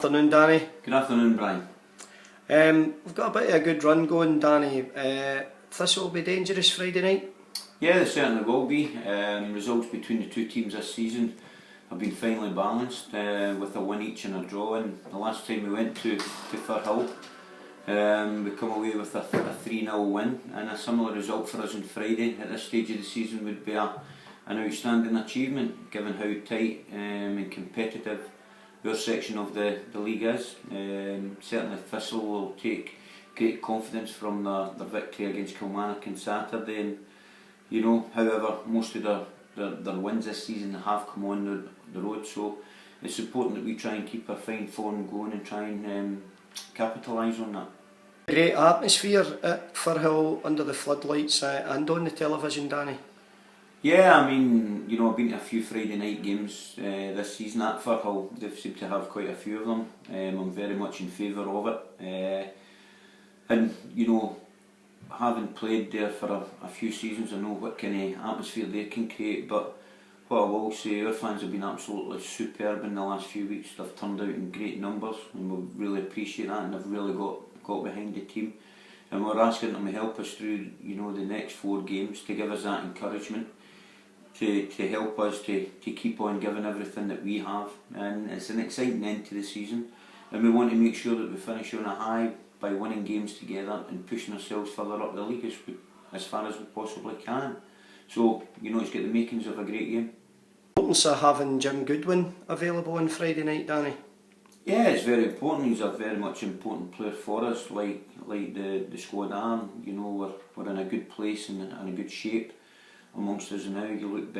Afternoon, Danny. Good afternoon, Brian. We've got a bit of a good run going, Danny. Thistle will be dangerous Friday night? Yeah, they certainly will be. Results between the two teams this season have been finely balanced, with a win each and a draw. And the last time we went to Firhill, we come away with a 3-0 win, and a similar result for us on Friday at this stage of the season would be an outstanding achievement, given how tight and competitive our section of the league is. Certainly Thistle will take great confidence from their victory against Kilmarnock on Saturday, and however most of their wins this season have come on the road, so it's important that we try and keep our fine form going and try and capitalise on that. Great atmosphere at Firhill under the floodlights and on the television, Danny. Yeah, I mean, I've been to a few Friday night games this season at Firhill. They seem to have quite a few of them. I'm very much in favour of it. And having played there for a few seasons, I know what kind of atmosphere they can create. But what I will say, our fans have been absolutely superb in the last few weeks. They've turned out in great numbers, and we really appreciate that, and they've really got behind the team. And we're asking them to help us through the next 4 games, to give us that encouragement, to help us to keep on giving everything that we have. And it's an exciting end to the season, and we want to make sure that we finish on a high by winning games together and pushing ourselves further up the league as far as we possibly can. So it's got the makings of a great game. Importance of having Jim Goodwin available on Friday night, Danny? Yeah, it's very important. He's a very much important player for us, like the squad arm. We're in a good place and in a good shape amongst us now. You look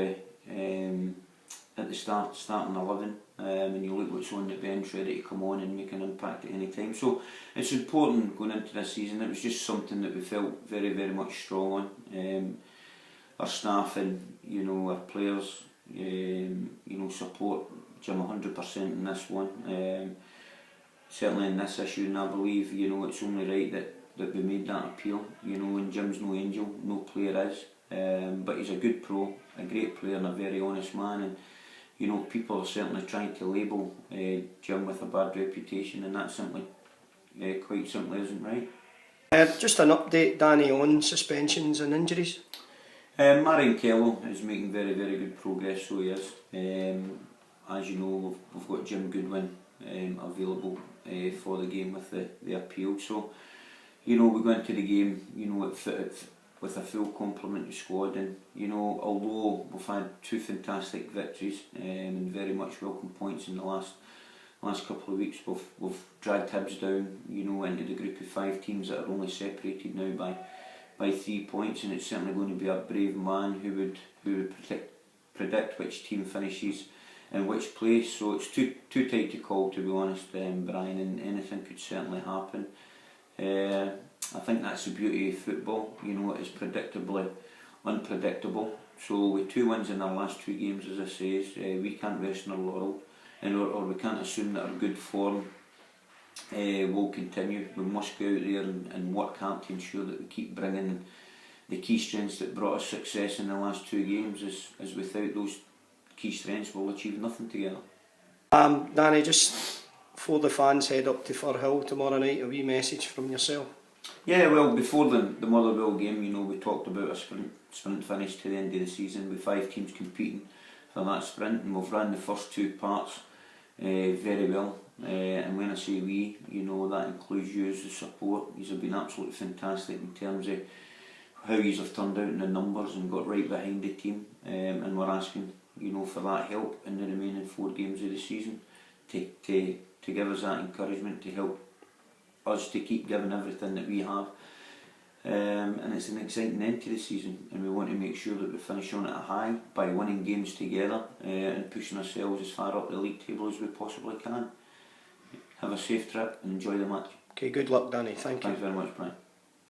at the starting 11, and you look what's on the bench ready to come on and make an impact at any time. So it's important going into this season. It was just something that we felt very, very much strong on. Our staff and our players, support Jim 100% in this one. Certainly in this issue, and I believe it's only right that we made that appeal. And Jim's no angel, no player is. But he's a good pro, a great player and a very honest man, and people are certainly trying to label Jim with a bad reputation, and that quite simply isn't right. Just an update, Danny, on suspensions and injuries. Mirren is making very, very good progress, so he is. As you know, we've got Jim Goodwin available for the game with the appeal, so we go into the game with a full complement of squad, and although we've had 2 fantastic victories and very much welcome points in the last couple of weeks, we've dragged Hibs down into the group of 5 teams that are only separated now by 3 points, and it's certainly going to be a brave man who would predict which team finishes in which place. So it's too tight to call, to be honest, Brian, and anything could certainly happen. I think that's the beauty of football. It is predictably unpredictable. So with 2 wins in our last 2 games, as I say, we can't rest on our laurels, or we can't assume that our good form will continue. We must go out there and work hard to ensure that we keep bringing the key strengths that brought us success in the last 2 games, as without those key strengths we'll achieve nothing together. Danny, just before the fans head up to Firhill tomorrow night, a wee message from yourself. Yeah, well, before the Motherwell game, we talked about a sprint finish to the end of the season with 5 teams competing for that sprint, and we've ran the first 2 parts very well. And when I say we, that includes you as the support. You have been absolutely fantastic in terms of how you have turned out in the numbers and got right behind the team. And we're asking, for that help in the remaining 4 games of the season to give us that encouragement, to help us to keep giving everything that we have. And it's an exciting end to the season, and we want to make sure that we finish on at a high by winning games together and pushing ourselves as far up the league table as we possibly can. Have a safe trip and enjoy the match. Okay, good luck, Danny. Thank you. Thanks very much, Brian.